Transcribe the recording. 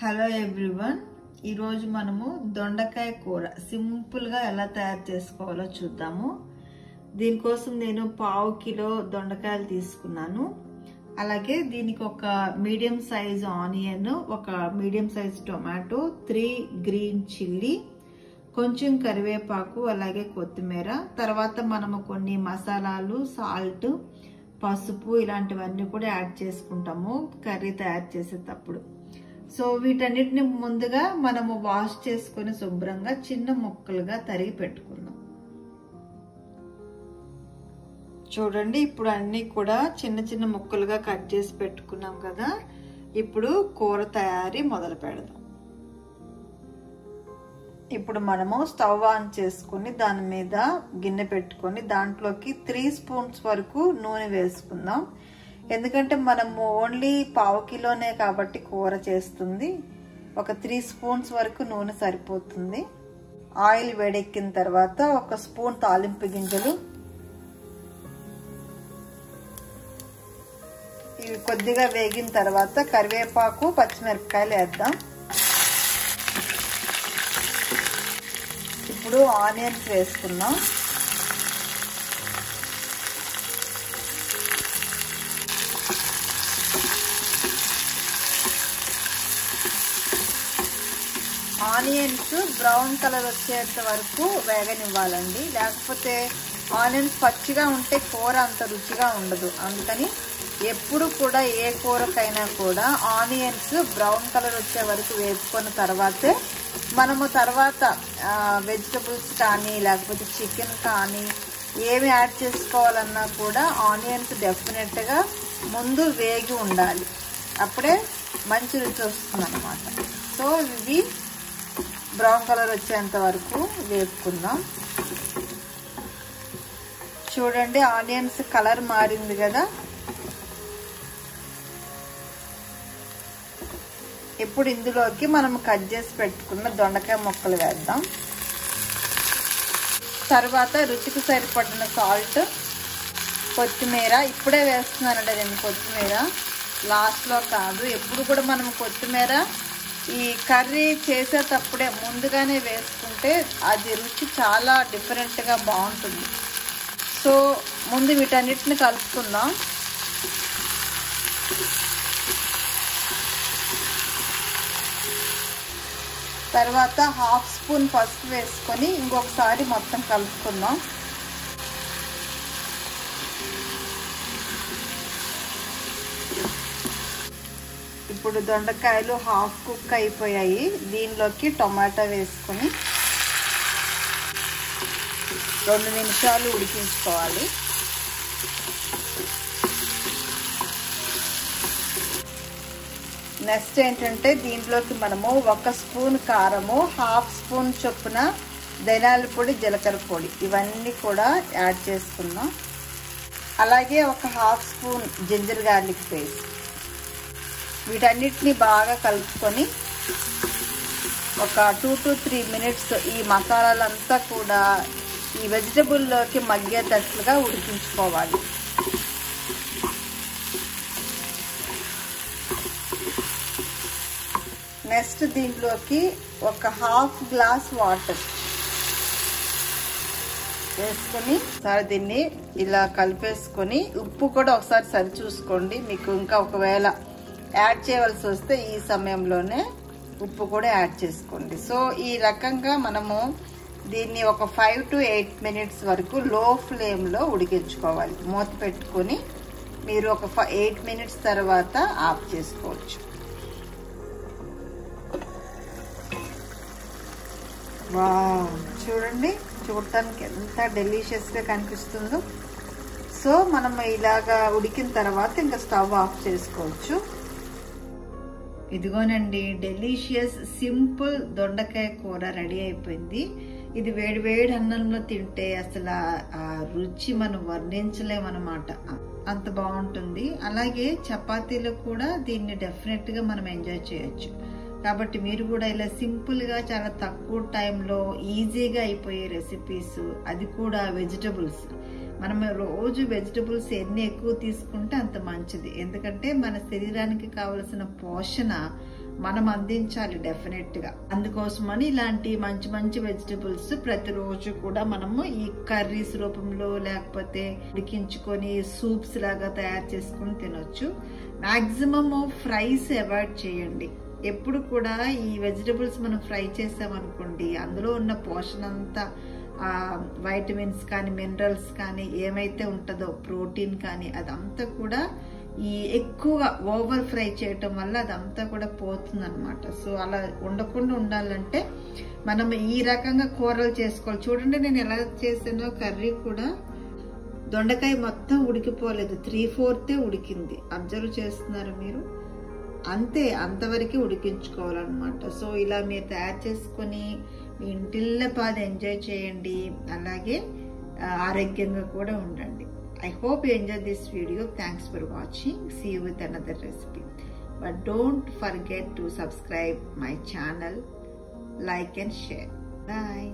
Hello everyone, ఈరోజు మనము దొండకాయ కూర సింపుల్గా ఎలా తయారు చేసుకోవాలో చూద్దాము. దీనికోసం నేను 1/2 కిలో దొండకాయలు తీసుకున్నాను. అలాగే దీనికి ఒక మీడియం సైజ్ ఆనియన్, ఒక medium size tomato, 3 green chilli, కొంచెం కరివేపాకు, అలాగే కొత్తిమీర. తర్వాత మనము కొన్ని మసాలాలు, సాల్ట్, పసుపు ఇలాంటివన్నీ కూడా యాడ్ చేసుకుంటాము కర్రీ తయారు చేసేటప్పుడు. సో వీటన్నిటిని ముందుగా మనము వాష్ చేసుకుని శుభ్రంగా చిన్న ముక్కలుగా తరిగి పెట్టుకుందాం. చూడండి, ఇప్పుడు అన్ని కూడా చిన్న చిన్న ముక్కలుగా కట్ చేసి పెట్టుకున్నాం కదా. ఇప్పుడు కూర తయారీ మొదలు పెడదాం. ఇప్పుడు మనము స్టవ్ ఆన్ చేసుకుని దాని మీద గిన్నె పెట్టుకొని దాంట్లోకి 3 స్పూన్స్ వరకు నూనె వేసుకుందాం. ఎందుకంటే మనము ఓన్లీ 1/2 కిలోనే కాబట్టి కూర చేస్తుంది. ఒక 3 స్పూన్స్ వరకు నూనె సరిపోతుంది. ఆయిల్ వేడెక్కిన తర్వాత 1 స్పూన్ తాలింపు గింజలు, ఇవి కొద్దిగా వేగిన తర్వాత కరివేపాకు, పచ్చిమిరపకాయలు వేద్దాం. ఇప్పుడు ఆనియన్స్ వేసుకుందాం. ఆనియన్స్ బ్రౌన్ కలర్ వచ్చేంత వరకు వేగనివ్వాలండి. లేకపోతే ఆనియన్స్ పచ్చిగా ఉంటే కూర అంత రుచిగా ఉండదు. అందుకని ఎప్పుడు కూడా ఏ కూరకైనా కూడా ఆనియన్స్ బ్రౌన్ కలర్ వచ్చే వరకు వేసుకున్న తర్వాతే మనము తర్వాత వెజిటబుల్స్ కానీ లేకపోతే చికెన్ కానీ ఏమి యాడ్ చేసుకోవాలన్నా కూడా ఆనియన్స్ డెఫినెట్గా ముందు వేగి ఉండాలి. అప్పుడే మంచి రుచి వస్తుంది అన్నమాట. సో ఇవి బ్రౌన్ కలర్ వచ్చేంత వరకు వేపుకుందాం. చూడండి, ఆనియన్స్ కలర్ మారింది కదా. ఇప్పుడు ఇందులోకి మనం కట్ చేసి పెట్టుకున్న దొండకాయ ముక్కలు వేద్దాం. తర్వాత రుచికి సరిపడిన సాల్ట్, కొత్తిమీర ఇప్పుడే వేస్తున్నానండి నేను. కొత్తిమీర లాస్ట్లో కాదు, ఎప్పుడు కూడా మనం కొత్తిమీర ఈ కర్రీ చేసేటప్పుడే ముందుగానే వేసుకుంటే అది రుచి చాలా డిఫరెంట్గా బాగుంటుంది. సో ముందు వీటన్నిటిని కలుపుకుందాం. తర్వాత 1/2 స్పూన్ పసుపు వేసుకొని ఇంకొకసారి మొత్తం కలుపుకుందాం. ఇప్పుడు దొండకాయలు హాఫ్ కుక్ అయిపోయాయి. దీనిలోకి టొమాటో వేసుకొని 2 నిమిషాలు ఉడికించుకోవాలి. నెక్స్ట్ ఏంటంటే దీంట్లోకి మనము 1 స్పూన్ కారము, 1/2 స్పూన్ చొప్పున ధనియాల పొడి, జీలకర్ర పొడి ఇవన్నీ కూడా యాడ్ చేసుకుందాం. అలాగే 1/2 స్పూన్ జింజర్ గార్లిక్ పేస్ట్. వీటన్నిటిని బాగా కలుపుకొని ఒక 2 to 3 మినిట్స్ ఈ మసాలాలంతా కూడా ఈ వెజిటబుల్లోకి మగ్గేటట్లుగా ఉడికించుకోవాలి. నెక్స్ట్ దీంట్లోకి 1/2 గ్లాస్ వాటర్ వేసుకొని ఒకసారి దీన్ని ఇలా కలిపేసుకొని ఉప్పు కూడా ఒకసారి సరి చూసుకోండి. మీకు ఇంకా ఒకవేళ యాడ్ చేయవలసి వస్తే ఈ సమయంలోనే ఉప్పు కూడా యాడ్ చేసుకోండి. సో ఈ రకంగా మనము దీన్ని ఒక 5 to 8 మినిట్స్ వరకు లో ఫ్లేమ్లో ఉడికించుకోవాలి. మూత పెట్టుకొని మీరు ఒక 8 మినిట్స్ తర్వాత ఆఫ్ చేసుకోవచ్చు. వావ్, చూడండి, చూడటానికి ఎంత డెలిషియస్గా కనిపిస్తుందో. సో మనం ఇలాగా ఉడికిన తర్వాత ఇంకా స్టవ్ ఆఫ్ చేసుకోవచ్చు. ఇదిగోనండి, డెలిషియస్ సింపుల్ దొండకాయ కూర రెడీ అయిపోయింది. ఇది వేడి వేడి అన్నంలో తింటే అసలు ఆ రుచి మనం వర్ణించలేమన్నమాట. అంత బాగుంటుంది. అలాగే చపాతీలో కూడా దీన్ని డెఫినెట్గా మనం ఎంజాయ్ చేయొచ్చు. కాబట్టి మీరు కూడా ఇలా సింపుల్గా చాలా తక్కువ టైంలో ఈజీగా అయిపోయే రెసిపీస్, అది కూడా వెజిటబుల్స్. మనం రోజు వెజిటబుల్స్ ఎన్ని ఎక్కువ తీసుకుంటే అంత మంచిది. ఎందుకంటే మన శరీరానికి కావలసిన పోషణ మనం అందించాలి డెఫినెట్ గా. అందుకోసమని ఇలాంటి మంచి మంచి వెజిటబుల్స్ ప్రతిరోజు కూడా మనము ఈ కర్రీస్ రూపంలో లేకపోతే ఉడికించుకొని సూప్స్ లాగా తయారు చేసుకుని తినొచ్చు. మాక్సిమం ఫ్రైస్ అవాయిడ్ చేయండి. ఎప్పుడు కూడా ఈ వెజిటబుల్స్ మనం ఫ్రై చేసామనుకోండి, అందులో ఉన్న పోషణ అంతా వైటమిన్స్ కానీ మినరల్స్ కానీ ఏమైతే ఉంటుందో ప్రోటీన్ కానీ అదంతా కూడా ఈ ఎక్కువగా ఓవర్ ఫ్రై చేయటం వల్ల అదంతా కూడా పోతుంది అనమాట. సో అలా ఉండకుండా ఉండాలంటే మనం ఈ రకంగా కూరలు చేసుకోవాలి. చూడండి నేను ఎలా చేసానో. కర్రీ కూడా దొండకాయ మొత్తం ఉడికిపోలేదు, 3/4 ఉడికింది. అబ్జర్వ్ చేస్తున్నారు మీరు? అంతే, అంతవరకు ఉడికించుకోవాలన్నమాట. సో ఇలా మీరు తయారు చేసుకొని మీ ఇంటిల్లపాది ఎంజాయ్ చేయండి, అలాగే ఆరోగ్యంగా కూడా ఉండండి. I hope you enjoyed this video. Thanks for watching. See you with another recipe. But don't forget to subscribe my channel, like and share. Bye.